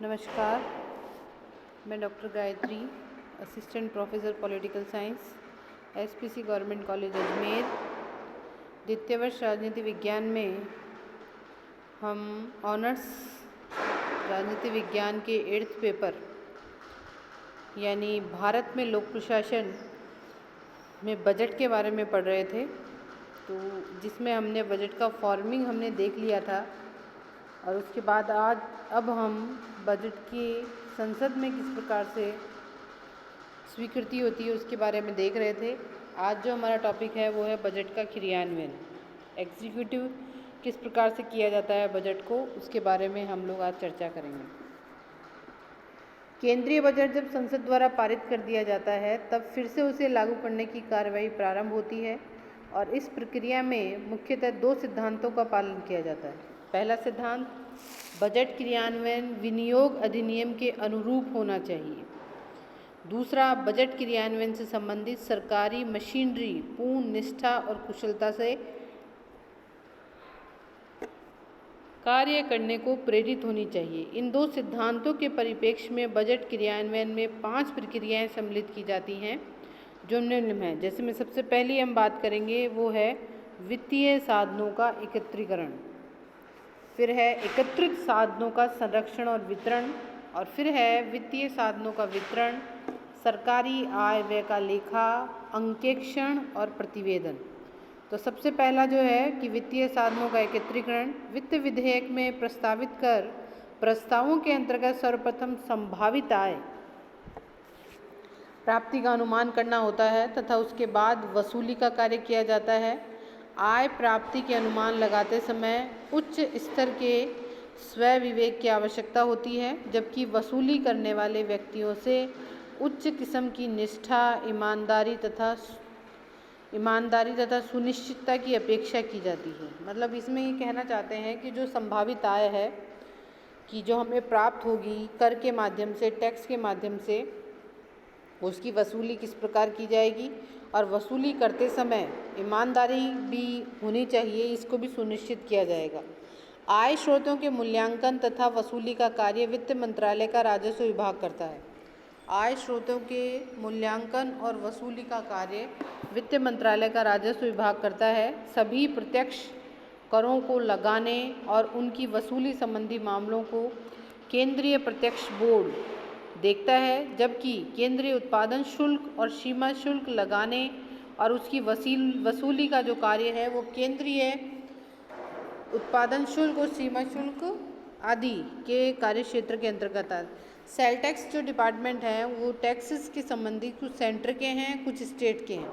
नमस्कार, मैं doctor Gayatri, assistant professor political science, SPC government college Ajmer. द्वितीय वर्ष राजनीति विज्ञान में हम ऑनर्स राजनीति विज्ञान के 8th पेपर यानी भारत में लोक प्रशासन में बजट के बारे में पढ़ रहे थे, तो जिसमें हमने बजट का फॉर्मिंग हमने देख लिया था और उसके बाद अब हम बजट की संसद में किस प्रकार से स्वीकृति होती है उसके बारे में देख रहे थे। आज जो हमारा टॉपिक है वो है बजट का क्रियान्वयन, एग्जीक्यूटिव किस प्रकार से किया जाता है बजट को, उसके बारे में हम लोग आज चर्चा करेंगे। केंद्रीय बजट जब संसद द्वारा पारित कर दिया जाता है तब फिर से उसे लागू करने की कार्रवाई प्रारंभ होती है और इस प्रक्रिया में मुख्यतः 2 सिद्धांतों का पालन किया जाता है। पहला सिद्धांत, बजट क्रियान्वयन विनियोग अधिनियम के अनुरूप होना चाहिए। दूसरा, बजट क्रियान्वयन से संबंधित सरकारी मशीनरी पूर्ण निष्ठा और कुशलता से कार्य करने को प्रेरित होनी चाहिए। इन 2 सिद्धांतों के परिप्रेक्ष्य में बजट क्रियान्वयन में 5 प्रक्रियाएं सम्मिलित की जाती हैं जो निम्न हैं। जैसे में सबसे पहली हम बात करेंगे वो है वित्तीय साधनों का एकत्रीकरण, फिर है एकत्रित साधनों का संरक्षण और वितरण, और फिर है वित्तीय साधनों का वितरण, सरकारी आय व्यय का लेखा, अंकेक्षण और प्रतिवेदन। तो सबसे पहला जो है कि वित्तीय साधनों का एकत्रीकरण, वित्त विधेयक में प्रस्तावित कर प्रस्तावों के अंतर्गत सर्वप्रथम संभावित आय प्राप्ति का अनुमान करना होता है तथा उसके बाद वसूली का कार्य किया जाता है। आय प्राप्ति के अनुमान लगाते समय उच्च स्तर के स्वय विवेक की आवश्यकता होती है, जबकि वसूली करने वाले व्यक्तियों से उच्च किस्म की निष्ठा, ईमानदारी तथा सुनिश्चितता की अपेक्षा की जाती है। मतलब इसमें ये कहना चाहते हैं कि जो संभावित आय है कि जो हमें प्राप्त होगी कर के माध्यम से, टैक्स के माध्यम से, उसकी वसूली किस प्रकार की जाएगी और वसूली करते समय ईमानदारी भी होनी चाहिए, इसको भी सुनिश्चित किया जाएगा। आय स्रोतों के मूल्यांकन तथा वसूली का कार्य वित्त मंत्रालय का राजस्व विभाग करता है। आय स्रोतों के मूल्यांकन और वसूली का कार्य वित्त मंत्रालय का राजस्व विभाग करता है। सभी प्रत्यक्ष करों को लगाने और उनकी वसूली संबंधी मामलों को केंद्रीय प्रत्यक्ष बोर्ड देखता है, जबकि केंद्रीय उत्पादन शुल्क और सीमा शुल्क लगाने और उसकी वसूली का जो कार्य है वो केंद्रीय उत्पादन शुल्क और सीमा शुल्क आदि के कार्य क्षेत्र के अंतर्गत आता है। सेल टैक्स जो डिपार्टमेंट है वो टैक्सेस के संबंधी कुछ सेंटर के हैं, कुछ स्टेट के हैं,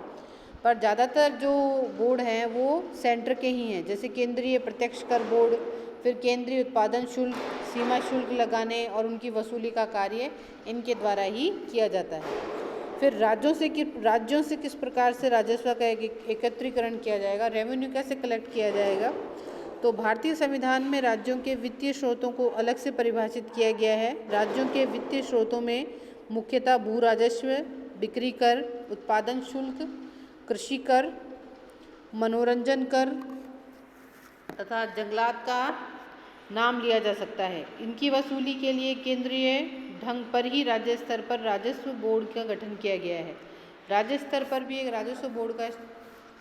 पर ज़्यादातर जो बोर्ड हैं वो सेंटर के ही हैं। जैसे केंद्रीय प्रत्यक्ष कर बोर्ड, फिर केंद्रीय उत्पादन शुल्क, सीमा शुल्क लगाने और उनकी वसूली का कार्य इनके द्वारा ही किया जाता है। फिर राज्यों से किस प्रकार से राजस्व का एकत्रीकरण किया जाएगा, रेवेन्यू कैसे कलेक्ट किया जाएगा। तो भारतीय संविधान में राज्यों के वित्तीय स्रोतों को अलग से परिभाषित किया गया है। राज्यों के वित्तीय स्रोतों में मुख्यतः भू राजस्व, बिक्री कर, उत्पादन शुल्क, कृषि कर, मनोरंजन कर तथा जंगलात का नाम लिया जा सकता है। इनकी वसूली के लिए केंद्रीय ढंग पर ही राज्य स्तर पर राजस्व बोर्ड का गठन किया गया है। राज्य स्तर पर भी एक राजस्व बोर्ड का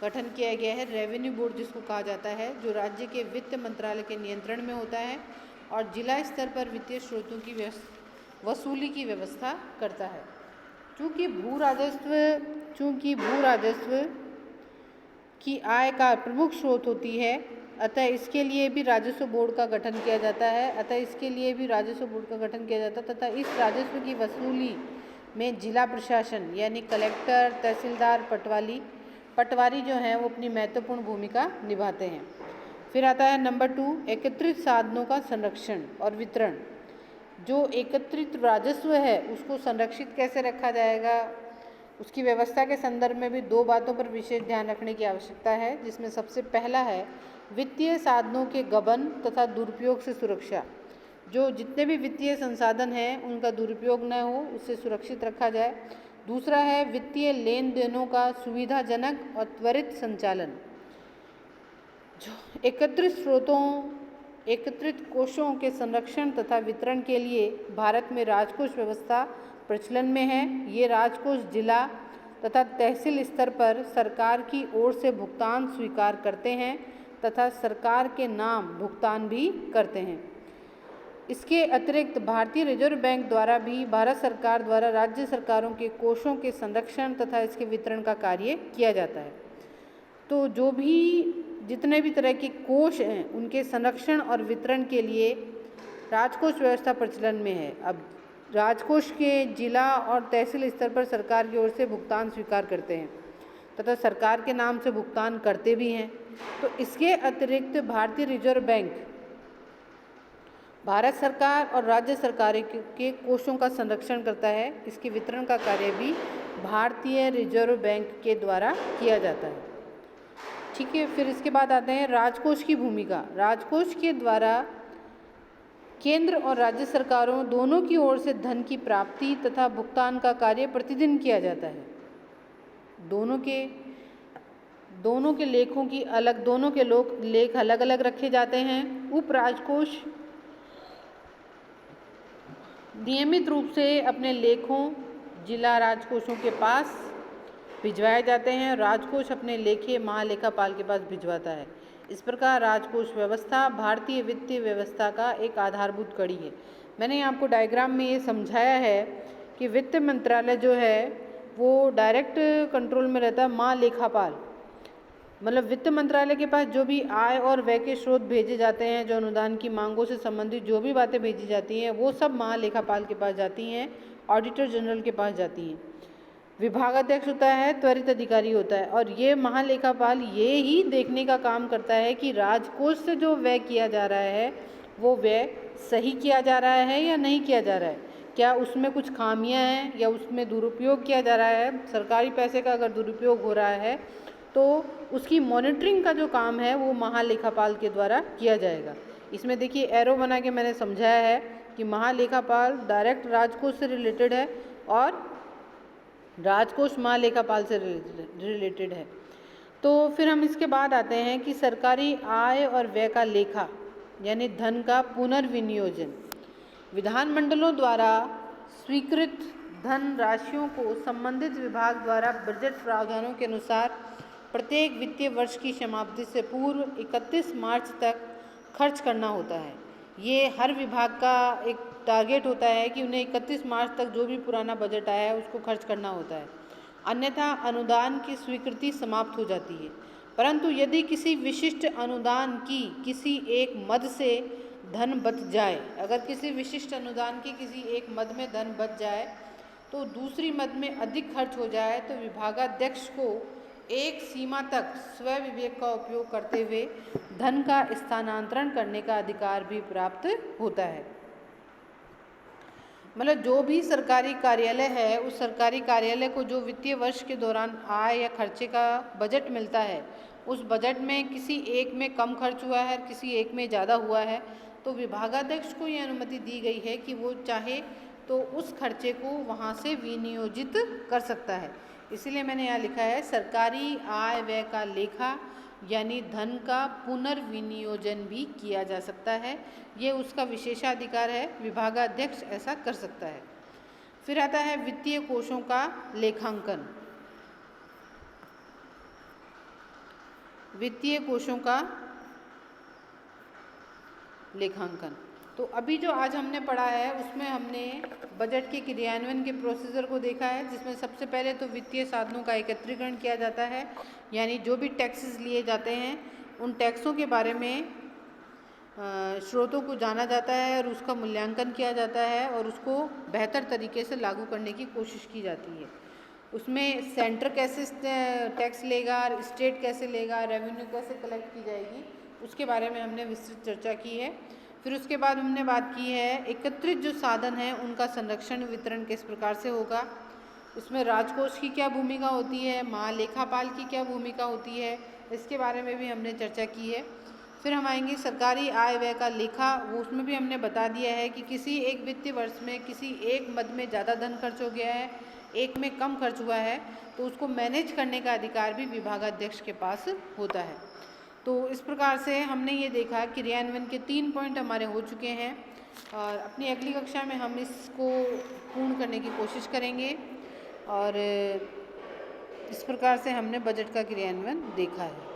गठन किया गया है, रेवेन्यू बोर्ड जिसको कहा जाता है, जो राज्य के वित्त मंत्रालय के नियंत्रण में होता है और जिला स्तर पर वित्तीय स्रोतों की वसूली की व्यवस्था करता है। चूँकि भू राजस्व की आय का प्रमुख स्रोत होती है, अतः इसके लिए भी राजस्व बोर्ड का गठन किया जाता है तथा इस राजस्व की वसूली में जिला प्रशासन यानी कलेक्टर, तहसीलदार, पटवारी जो हैं वो अपनी महत्वपूर्ण भूमिका निभाते हैं। फिर आता है नंबर 2, एकत्रित साधनों का संरक्षण और वितरण। जो एकत्रित राजस्व है उसको संरक्षित कैसे रखा जाएगा, उसकी व्यवस्था के संदर्भ में भी 2 बातों पर विशेष ध्यान रखने की आवश्यकता है, जिसमें सबसे पहला है वित्तीय साधनों के गबन तथा दुरुपयोग से सुरक्षा। जो जितने भी वित्तीय संसाधन हैं उनका दुरुपयोग न हो, उससे सुरक्षित रखा जाए। दूसरा है वित्तीय लेन देनों का सुविधाजनक और त्वरित संचालन। जो एकत्रित स्रोतों एकत्रित कोषों के संरक्षण तथा वितरण के लिए भारत में राजकोष व्यवस्था प्रचलन में है। ये राजकोष जिला तथा तहसील स्तर पर सरकार की ओर से भुगतान स्वीकार करते हैं तथा सरकार के नाम भुगतान भी करते हैं। इसके अतिरिक्त भारतीय रिजर्व बैंक द्वारा भी भारत सरकार द्वारा राज्य सरकारों के कोषों के संरक्षण तथा इसके वितरण का कार्य किया जाता है। तो जो भी जितने भी तरह के कोष हैं उनके संरक्षण और वितरण के लिए राजकोष व्यवस्था प्रचलन में है। अब राजकोष के जिला और तहसील स्तर पर सरकार की ओर से भुगतान स्वीकार करते हैं तथा सरकार के नाम से भुगतान करते भी हैं। तो इसके अतिरिक्त भारतीय रिजर्व बैंक भारत सरकार और राज्य सरकारों के कोषों का संरक्षण करता है। इसके वितरण का कार्य भी भारतीय रिजर्व बैंक के द्वारा किया जाता है। ठीक है, फिर इसके बाद आते हैं राजकोष की भूमिका। राजकोष के द्वारा केंद्र और राज्य सरकारों दोनों की ओर से धन की प्राप्ति तथा भुगतान का कार्य प्रतिदिन किया जाता है। दोनों के लेखों की अलग दोनों के लेख अलग अलग रखे जाते हैं। उप राजकोष नियमित रूप से अपने लेखों जिला राजकोषों के पास भिजवाए जाते हैं। राजकोष अपने लेखे महालेखापाल के पास भिजवाता है। इस प्रकार राजकोष व्यवस्था भारतीय वित्तीय व्यवस्था का एक आधारभूत कड़ी है। मैंने आपको डायग्राम में ये समझाया है कि वित्त मंत्रालय जो है वो डायरेक्ट कंट्रोल में रहता है महालेखापाल। मतलब वित्त मंत्रालय के पास जो भी आय और व्यय के स्रोत भेजे जाते हैं, जो अनुदान की मांगों से संबंधित जो भी बातें भेजी जाती हैं वो सब महालेखापाल के पास जाती हैं, ऑडिटर जनरल के पास जाती हैं। विभागाध्यक्ष होता है, त्वरित अधिकारी होता है और ये महालेखापाल ये ही देखने का काम करता है कि राजकोष से जो व्यय किया जा रहा है वो व्यय सही किया जा रहा है या नहीं किया जा रहा है, क्या उसमें कुछ खामियां हैं या उसमें दुरुपयोग किया जा रहा है। सरकारी पैसे का अगर दुरुपयोग हो रहा है तो उसकी मॉनिटरिंग का जो काम है वो महालेखापाल के द्वारा किया जाएगा। इसमें देखिए एरो बना के मैंने समझाया है कि महालेखापाल डायरेक्ट राजकोष से रिलेटेड है और राजकोष महालेखापाल से रिलेटेड है। तो फिर हम इसके बाद आते हैं कि सरकारी आय और व्यय का लेखा यानी धन का पुनर्विनियोजन। विधानमंडलों द्वारा स्वीकृत धन राशियों को संबंधित विभाग द्वारा बजट प्रावधानों के अनुसार प्रत्येक वित्तीय वर्ष की समाप्ति से पूर्व 31 मार्च तक खर्च करना होता है। ये हर विभाग का एक टारगेट होता है कि उन्हें 31 मार्च तक जो भी पुराना बजट आया है उसको खर्च करना होता है, अन्यथा अनुदान की स्वीकृति समाप्त हो जाती है। परंतु यदि किसी विशिष्ट अनुदान की किसी एक मद से धन बच जाए, अगर किसी विशिष्ट अनुदान की किसी एक मद में धन बच जाए तो दूसरी मद में अधिक खर्च हो जाए तो विभागाध्यक्ष को एक सीमा तक स्व विवेक का उपयोग करते हुए धन का स्थानांतरण करने का अधिकार भी प्राप्त होता है। मतलब जो भी सरकारी कार्यालय है उस सरकारी कार्यालय को जो वित्तीय वर्ष के दौरान आय या खर्चे का बजट मिलता है, उस बजट में किसी एक में कम खर्च हुआ है, किसी एक में ज़्यादा हुआ है, तो विभागाध्यक्ष को ये अनुमति दी गई है कि वो चाहे तो उस खर्चे को वहाँ से विनियोजित कर सकता है। इसलिए मैंने यहाँ लिखा है सरकारी आय व्यय का लेखा यानी धन का पुनर्विनियोजन भी किया जा सकता है। ये उसका विशेषाधिकार है, विभागाध्यक्ष ऐसा कर सकता है। फिर आता है वित्तीय कोषों का लेखांकन। वित्तीय कोषों का लेखांकन तो अभी जो आज हमने पढ़ा है उसमें हमने बजट के क्रियान्वयन के प्रोसीजर को देखा है, जिसमें सबसे पहले तो वित्तीय साधनों का एकत्रीकरण किया जाता है, यानी जो भी टैक्सेस लिए जाते हैं उन टैक्सों के बारे में स्रोतों को जाना जाता है और उसका मूल्यांकन किया जाता है और उसको बेहतर तरीके से लागू करने की कोशिश की जाती है। उसमें सेंटर कैसे टैक्स लेगा, स्टेट कैसे लेगा, रेवेन्यू कैसे कलेक्ट की जाएगी, उसके बारे में हमने विस्तृत चर्चा की है। फिर उसके बाद हमने बात की है एकत्रित जो साधन हैं उनका संरक्षण वितरण किस प्रकार से होगा, उसमें राजकोष की क्या भूमिका होती है, महालेखापाल की क्या भूमिका होती है, इसके बारे में भी हमने चर्चा की है। फिर हम आएंगे सरकारी आय व्यय का लेखा, वो उसमें भी हमने बता दिया है कि किसी एक वित्तीय वर्ष में किसी एक मद में ज़्यादा धन खर्च हो गया है, एक में कम खर्च हुआ है, तो उसको मैनेज करने का अधिकार भी विभागाध्यक्ष के पास होता है। तो इस प्रकार से हमने ये देखा क्रियान्वयन के 3 पॉइंट हमारे हो चुके हैं और अपनी अगली कक्षा में हम इसको पूर्ण करने की कोशिश करेंगे। और इस प्रकार से हमने बजट का क्रियान्वयन देखा है।